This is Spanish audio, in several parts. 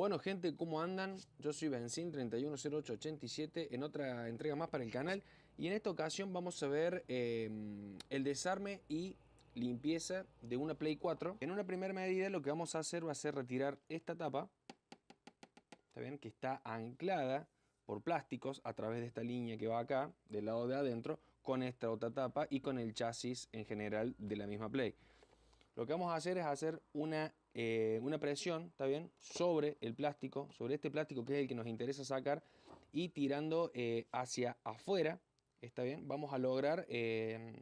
Bueno gente, ¿cómo andan? Yo soy Benzin310887 en otra entrega más para el canal y en esta ocasión vamos a ver el desarme y limpieza de una Play 4. En una primera medida lo que vamos a hacer va a ser retirar esta tapa, ¿está bien? Que está anclada por plásticos a través de esta línea que va acá, del lado de adentro, con esta otra tapa y con el chasis en general de la misma Play. Lo que vamos a hacer es hacer una presión, ¿está bien? Sobre el plástico, sobre este plástico que es el que nos interesa sacar y tirando hacia afuera, ¿está bien? Vamos a lograr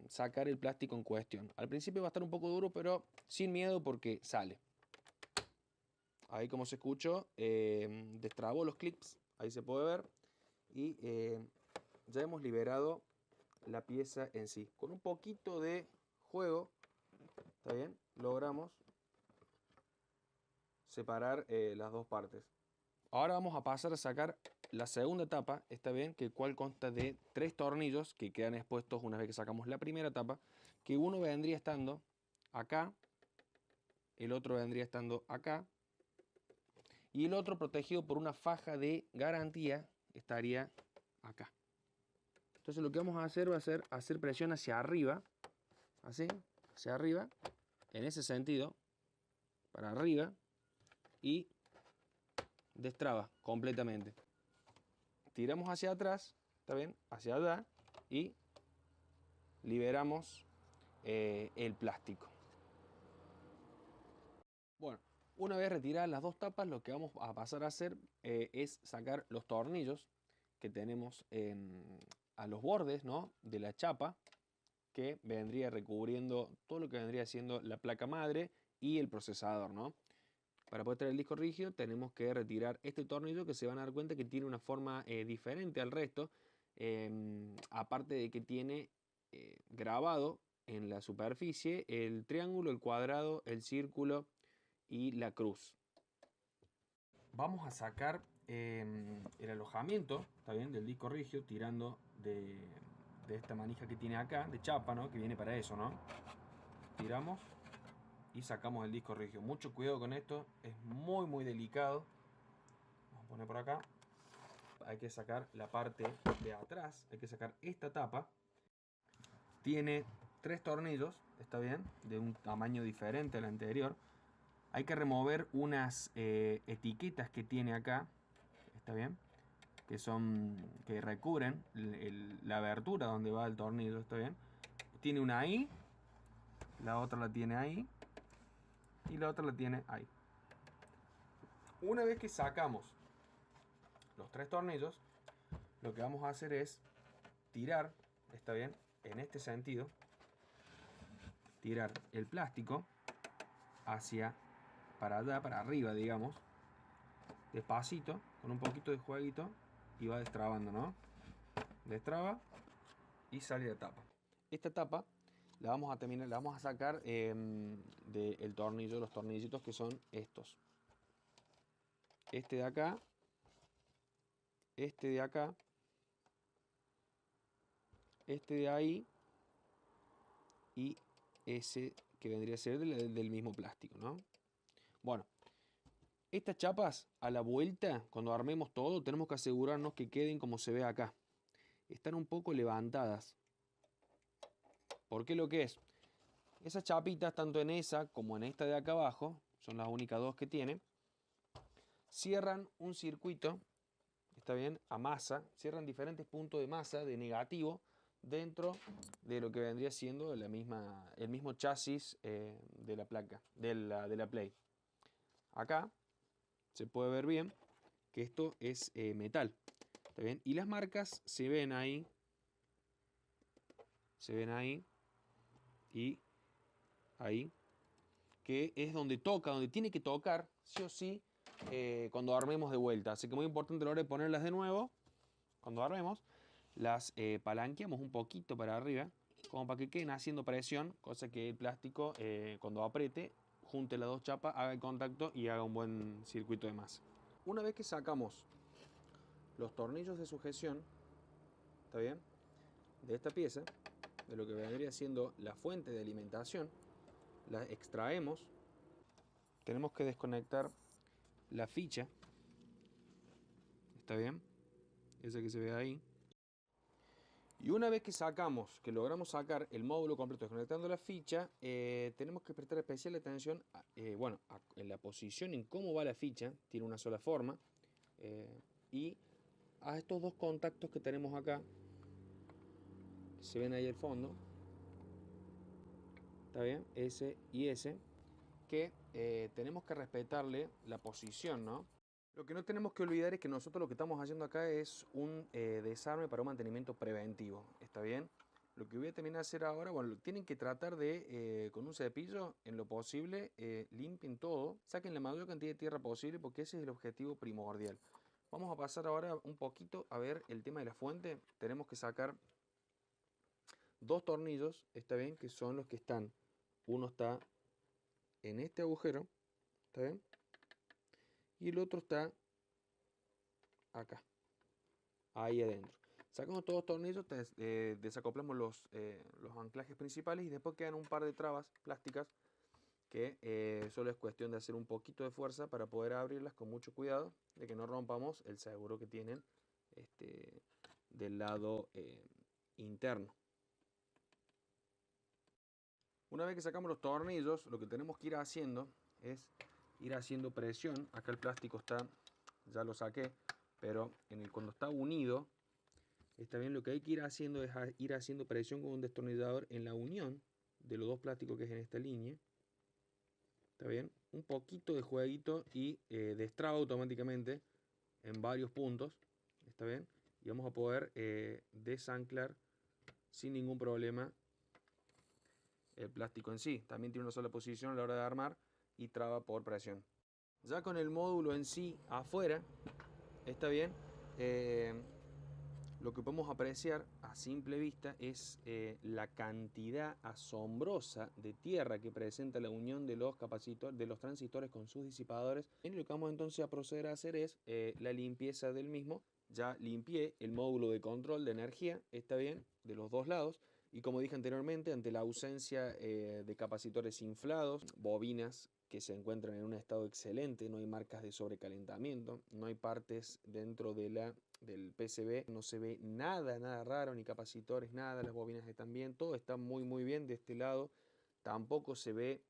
sacar el plástico en cuestión. Al principio va a estar un poco duro, pero sin miedo porque sale. Ahí como se escuchó, destrabó los clips, ahí se puede ver. Y ya hemos liberado la pieza en sí. Con un poquito de juego, ¿está bien? Logramos separar las dos partes. Ahora vamos a pasar a sacar la segunda tapa, está bien, que cual consta de 3 tornillos que quedan expuestos una vez que sacamos la primera tapa, que uno vendría estando acá, el otro vendría estando acá, y el otro protegido por una faja de garantía estaría acá. Entonces lo que vamos a hacer va a ser hacer presión hacia arriba, así, hacia arriba, en ese sentido, para arriba, y destraba completamente. Tiramos hacia atrás, ¿está bien? Hacia allá y liberamos el plástico. Bueno, una vez retiradas las dos tapas, lo que vamos a pasar a hacer es sacar los tornillos que tenemos a los bordes, ¿no?, de la chapa, que vendría recubriendo todo lo que vendría siendo la placa madre y el procesador, ¿no? Para poder traer el disco rígido tenemos que retirar este tornillo, que se van a dar cuenta que tiene una forma diferente al resto, aparte de que tiene grabado en la superficie el triángulo, el cuadrado, el círculo y la cruz. Vamos a sacar el alojamiento, ¿está bien?, del disco rígido, tirando de esta manija que tiene acá, de chapa, ¿no?, que viene para eso, ¿no? Tiramos y sacamos el disco rígido. Mucho cuidado con esto, es muy delicado. Vamos a poner por acá. Hay que sacar la parte de atrás, hay que sacar esta tapa. Tiene 3 tornillos, está bien, de un tamaño diferente al anterior. Hay que remover unas etiquetas que tiene acá, está bien, que recubren la abertura donde va el tornillo, está bien. Tiene una ahí, la otra la tiene ahí y la otra la tiene ahí. Una vez que sacamos los 3 tornillos, lo que vamos a hacer es tirar, está bien, en este sentido, tirar el plástico hacia, para allá, para arriba, digamos, despacito, con un poquito de jueguito, y va destrabando, ¿no? Destraba y sale la tapa. Esta tapa la vamos a terminar, la vamos a sacar del tornillo, los tornillitos que son estos. Este de acá, este de acá, este de ahí y ese que vendría a ser del mismo plástico, ¿no? Bueno, estas chapas a la vuelta, cuando armemos todo, tenemos que asegurarnos que queden como se ve acá. Están un poco levantadas. ¿Por qué lo que es? Esas chapitas, tanto en esa como en esta de acá abajo, son las únicas dos que tiene, cierran un circuito, está bien, a masa, cierran diferentes puntos de masa, de negativo, dentro de lo que vendría siendo el mismo chasis de la placa, de la Play. Acá se puede ver bien que esto es metal, ¿está bien? Y las marcas se ven ahí y ahí, que es donde toca, donde tiene que tocar, sí o sí, cuando armemos de vuelta. Así que muy importante a la hora de ponerlas de nuevo, cuando armemos, las palanqueamos un poquito para arriba, como para que queden haciendo presión, cosa que el plástico, cuando apriete, junte las dos chapas, haga el contacto y haga un buen circuito de masa. Una vez que sacamos los tornillos de sujeción, ¿está bien?, de esta pieza, de lo que vendría siendo la fuente de alimentación, la extraemos. Tenemos que desconectar la ficha, ¿Está bien? Esa que se ve ahí. Y una vez que sacamos, que logramos sacar el módulo completo desconectando la ficha, tenemos que prestar especial atención en la posición, en cómo va la ficha, tiene una sola forma, y a estos dos contactos que tenemos acá, que se ven ahí al fondo, ¿está bien? S y S, que tenemos que respetarle la posición, ¿no? Lo que no tenemos que olvidar es que nosotros lo que estamos haciendo acá es un desarme para un mantenimiento preventivo, ¿está bien? Lo que voy a terminar de hacer ahora, bueno, tienen que tratar de, con un cepillo, en lo posible, limpien todo, saquen la mayor cantidad de tierra posible porque ese es el objetivo primordial. Vamos a pasar ahora un poquito a ver el tema de la fuente. Tenemos que sacar dos tornillos, ¿está bien? Que son los que están, uno está en este agujero, ¿está bien? Y el otro está acá, ahí adentro. Sacamos todos los tornillos, desacoplamos los anclajes principales y después quedan un par de trabas plásticas que solo es cuestión de hacer un poquito de fuerza para poder abrirlas con mucho cuidado, de que no rompamos el seguro que tienen del lado interno. Una vez que sacamos los tornillos, lo que tenemos que ir haciendo es ir haciendo presión. Acá el plástico está, ya lo saqué, pero cuando está unido, está bien, lo que hay que ir haciendo es ir haciendo presión con un destornillador en la unión de los dos plásticos que es en esta línea. ¿Está bien? Un poquito de jueguito y destraba automáticamente en varios puntos. ¿Está bien? Y vamos a poder desanclar sin ningún problema el plástico en sí. También tiene una sola posición a la hora de armar y traba por presión. Ya con el módulo en sí afuera, está bien, lo que podemos apreciar a simple vista es la cantidad asombrosa de tierra que presenta la unión de los transistores con sus disipadores. Y lo que vamos entonces a proceder a hacer es la limpieza del mismo. Ya limpié el módulo de control de energía, está bien, de los dos lados. Y como dije anteriormente, ante la ausencia de capacitores inflados, bobinas que se encuentran en un estado excelente, no hay marcas de sobrecalentamiento, no hay partes dentro del PCB, no se ve nada raro, ni capacitores, nada, las bobinas están bien, todo está muy bien de este lado, tampoco se ve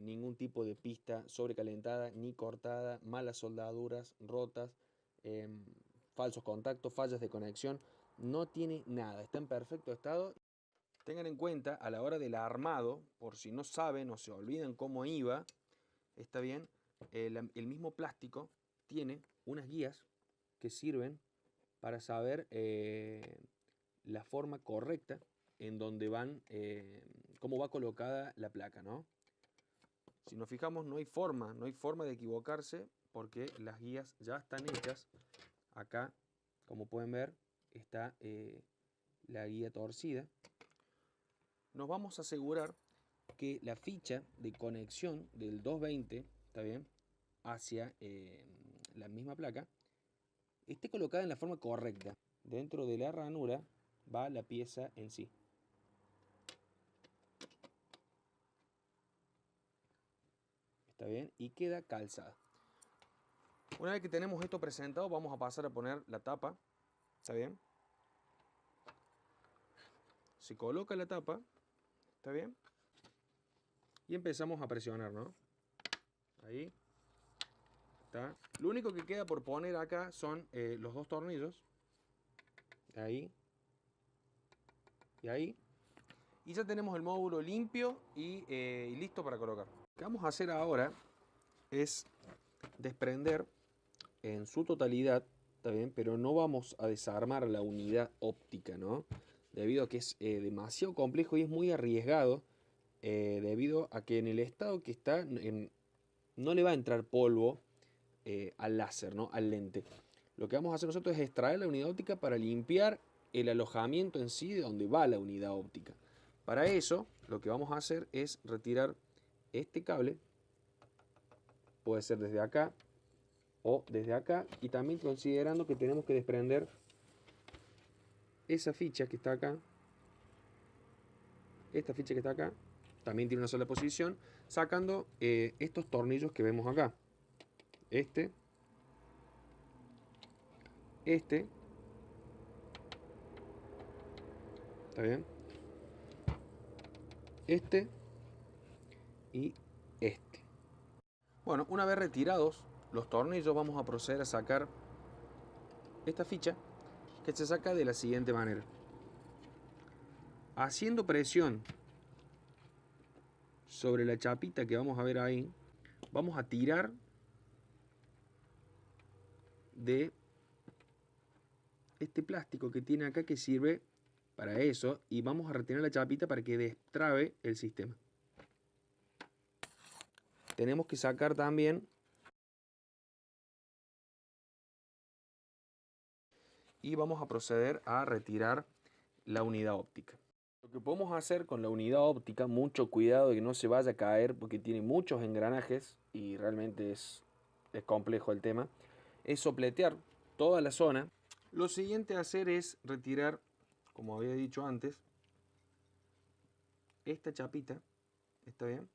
ningún tipo de pista sobrecalentada ni cortada, malas soldaduras, rotas, falsos contactos, fallas de conexión. No tiene nada, está en perfecto estado. Tengan en cuenta a la hora del armado, por si no saben o se olvidan cómo iba, está bien, el mismo plástico tiene unas guías que sirven para saber la forma correcta en donde van, cómo va colocada la placa, ¿no? Si nos fijamos, no hay forma de equivocarse porque las guías ya están hechas. Acá, como pueden ver, está la guía torcida. Nos vamos a asegurar que la ficha de conexión del 220, ¿está bien?, hacia la misma placa, esté colocada en la forma correcta. Dentro de la ranura va la pieza en sí. ¿Está bien? Y queda calzada. Una vez que tenemos esto presentado, vamos a pasar a poner la tapa. ¿Está bien? Se coloca la tapa. ¿Está bien? Y empezamos a presionar, ¿no? Ahí. ¿Está? Lo único que queda por poner acá son los dos tornillos. Ahí. Y ahí. Y ya tenemos el módulo limpio y listo para colocar. Lo que vamos a hacer ahora es desprender en su totalidad, ¿está bien? Pero no vamos a desarmar la unidad óptica, ¿no? Debido a que es demasiado complejo y es muy arriesgado, debido a que en el estado que está no le va a entrar polvo al láser, ¿no? Al lente. Lo que vamos a hacer nosotros es extraer la unidad óptica para limpiar el alojamiento en sí de donde va la unidad óptica. Para eso, lo que vamos a hacer es retirar este cable, puede ser desde acá o desde acá, y también considerando que tenemos que desprender esa ficha que está acá, esta ficha que está acá, también tiene una sola posición, sacando estos tornillos que vemos acá, este este, ¿está bien? Este y este. Bueno, una vez retirados los tornillos, vamos a proceder a sacar esta ficha, que se saca de la siguiente manera. Haciendo presión sobre la chapita que vamos a ver ahí, vamos a tirar de este plástico que tiene acá, que sirve para eso, y vamos a retirar la chapita para que destrabe el sistema. Tenemos que sacar también y vamos a proceder a retirar la unidad óptica. Lo que podemos hacer con la unidad óptica, mucho cuidado de que no se vaya a caer porque tiene muchos engranajes y realmente es complejo el tema, es sopletear toda la zona. Lo siguiente a hacer es retirar, como había dicho antes, esta chapita, ¿está bien?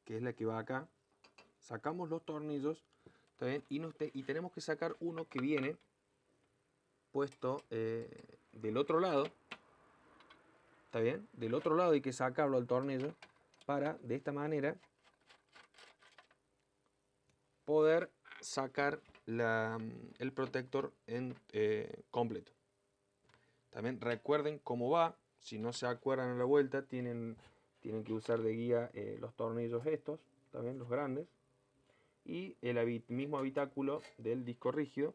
Que es la que va acá. Sacamos los tornillos, ¿está bien? Y tenemos que sacar uno que viene puesto del otro lado, ¿está bien? Del otro lado hay que sacarlo al tornillo para, de esta manera, poder sacar el protector en completo. También recuerden cómo va. Si no se acuerdan a la vuelta, tienen que usar de guía los tornillos estos, también los grandes, y el mismo habitáculo del disco rígido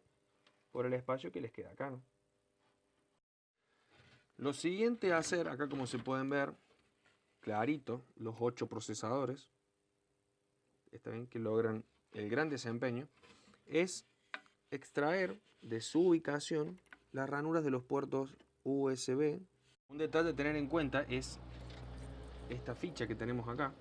por el espacio que les queda acá, ¿no? Lo siguiente a hacer, acá como se pueden ver, clarito, los 8 procesadores, está bien, que logran el gran desempeño, es extraer de su ubicación las ranuras de los puertos USB. Un detalle a tener en cuenta es esta ficha que tenemos acá.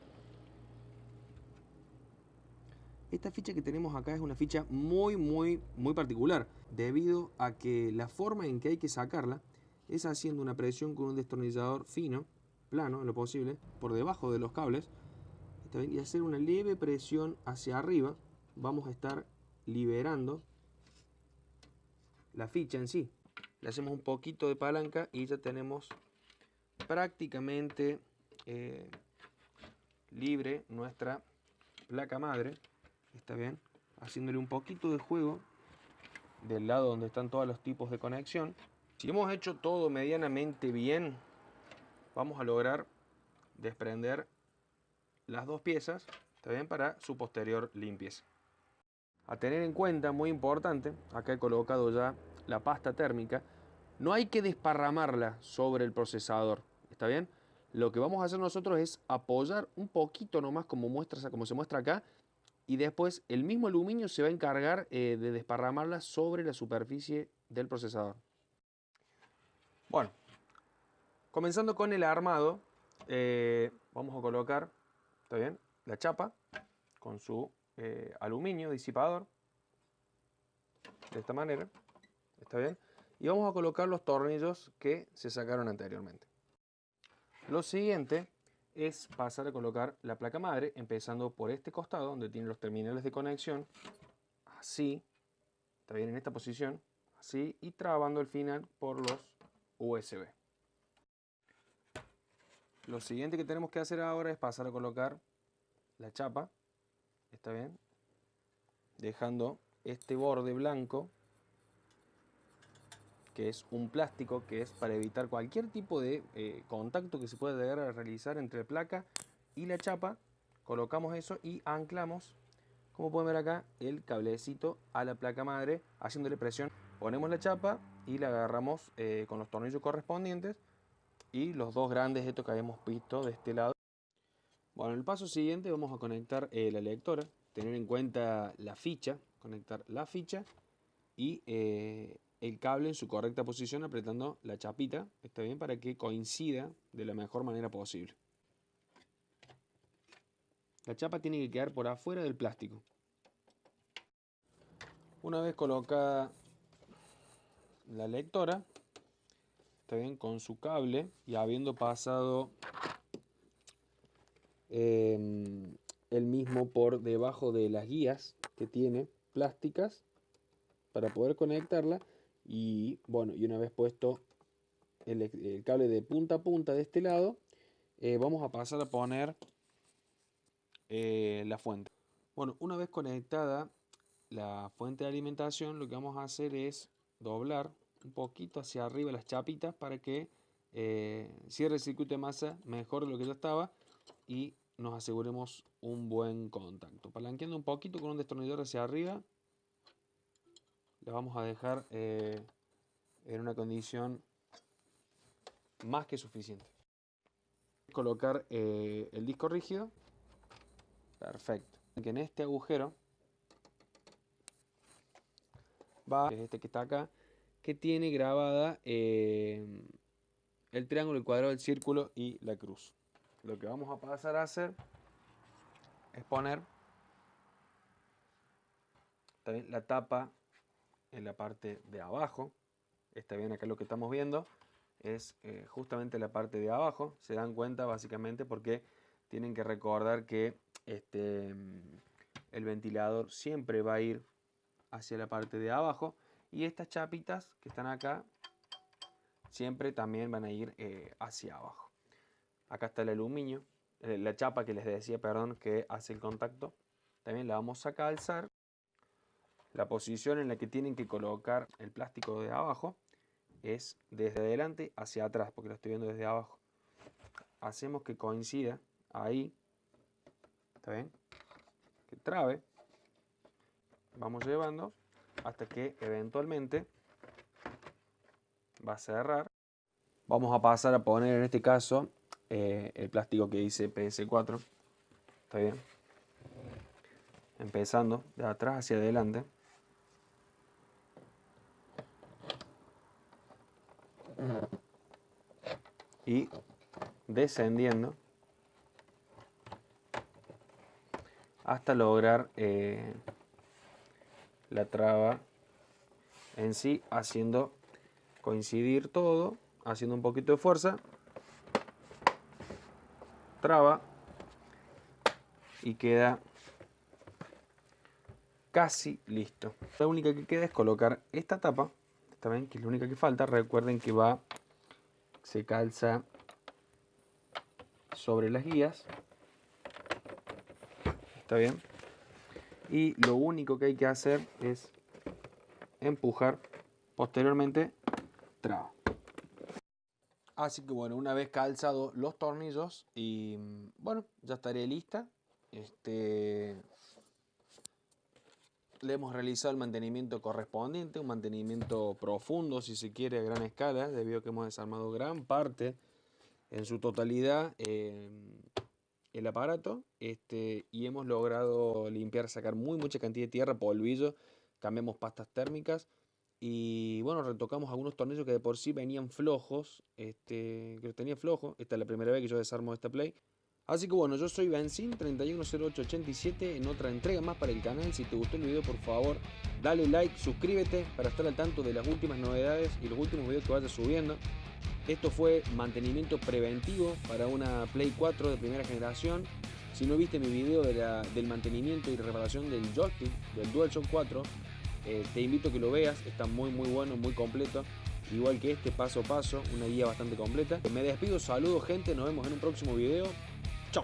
Esta ficha que tenemos acá es una ficha muy particular, debido a que la forma en que hay que sacarla es haciendo una presión con un destornillador fino, plano en lo posible, por debajo de los cables, ¿está bien? Y hacer una leve presión hacia arriba. Vamos a estar liberando la ficha en sí. Le hacemos un poquito de palanca y ya tenemos prácticamente libre nuestra placa madre, ¿está bien? Haciéndole un poquito de juego del lado donde están todos los tipos de conexión. Si hemos hecho todo medianamente bien, vamos a lograr desprender las dos piezas, ¿está bien? Para su posterior limpieza. A tener en cuenta, muy importante, acá he colocado ya la pasta térmica, no hay que desparramarla sobre el procesador, ¿está bien? Lo que vamos a hacer nosotros es apoyar un poquito nomás como se muestra acá, y después el mismo aluminio se va a encargar de desparramarla sobre la superficie del procesador. Bueno, comenzando con el armado, vamos a colocar, ¿está bien?, la chapa con su aluminio disipador, de esta manera, ¿está bien? Y vamos a colocar los tornillos que se sacaron anteriormente. Lo siguiente es pasar a colocar la placa madre, empezando por este costado, donde tiene los terminales de conexión, así, está bien, en esta posición, así, y trabando el final por los USB. Lo siguiente que tenemos que hacer ahora es pasar a colocar la chapa, está bien, dejando este borde blanco, que es un plástico, que es para evitar cualquier tipo de contacto que se pueda llegar a realizar entre la placa y la chapa. Colocamos eso y anclamos, como pueden ver acá, el cablecito a la placa madre, haciéndole presión. Ponemos la chapa y la agarramos con los tornillos correspondientes y los dos grandes estos que habíamos visto de este lado. Bueno, en el paso siguiente vamos a conectar la lectora, tener en cuenta la ficha, conectar la ficha y el cable en su correcta posición apretando la chapita, está bien, para que coincida de la mejor manera posible. La chapa tiene que quedar por afuera del plástico. Una vez colocada la lectora, está bien, con su cable y habiendo pasado el mismo por debajo de las guías que tiene plásticas para poder conectarla, Y bueno, y una vez puesto el cable de punta a punta de este lado, vamos a pasar a poner la fuente. Bueno, una vez conectada la fuente de alimentación, lo que vamos a hacer es doblar un poquito hacia arriba las chapitas para que cierre el circuito de masa mejor de lo que ya estaba y nos aseguremos un buen contacto. Palanqueando un poquito con un destornillador hacia arriba, le vamos a dejar en una condición más que suficiente. Colocar el disco rígido. Perfecto. Que en este agujero va, es este que está acá, que tiene grabada el triángulo, el cuadrado, el círculo y la cruz. Lo que vamos a pasar a hacer es poner también la tapa en la parte de abajo. Está bien, acá lo que estamos viendo es justamente la parte de abajo. Se dan cuenta básicamente porque tienen que recordar que el ventilador siempre va a ir hacia la parte de abajo y estas chapitas que están acá siempre también van a ir hacia abajo. Acá está el aluminio, la chapa que les decía, perdón, que hace el contacto. También la vamos a calzar. La posición en la que tienen que colocar el plástico de abajo es desde adelante hacia atrás, porque lo estoy viendo desde abajo. Hacemos que coincida ahí, ¿está bien? Que trabe. Vamos llevando hasta que eventualmente va a cerrar. Vamos a pasar a poner en este caso el plástico que dice PS4. ¿Está bien? Empezando de atrás hacia adelante. Y descendiendo hasta lograr la traba en sí, haciendo coincidir todo, haciendo un poquito de fuerza, traba y queda casi listo. La única que queda es colocar esta tapa, ¿está bien? Que es la única que falta. Recuerden que se calza sobre las guías, ¿está bien? Y lo único que hay que hacer es empujar, posteriormente traba. Así que bueno, una vez calzado los tornillos y bueno, ya estaré lista. Le hemos realizado el mantenimiento correspondiente, un mantenimiento profundo si se quiere a gran escala, debido a que hemos desarmado gran parte en su totalidad el aparato y hemos logrado limpiar, sacar mucha cantidad de tierra, polvillo, cambiamos pastas térmicas y bueno, retocamos algunos tornillos que de por sí venían flojos, que los tenía flojos. Esta es la primera vez que yo desarmo esta Play. Así que bueno, yo soy Benzin 310887 en otra entrega más para el canal. Si te gustó el video, por favor, dale like, suscríbete para estar al tanto de las últimas novedades y los últimos videos que vaya subiendo. Esto fue mantenimiento preventivo para una Play 4 de primera generación. Si no viste mi video del mantenimiento y reparación del joystick del DualShock 4, te invito a que lo veas. Está muy bueno, muy completo. Igual que este, paso a paso, una guía bastante completa. Me despido, saludos gente, nos vemos en un próximo video. Chao.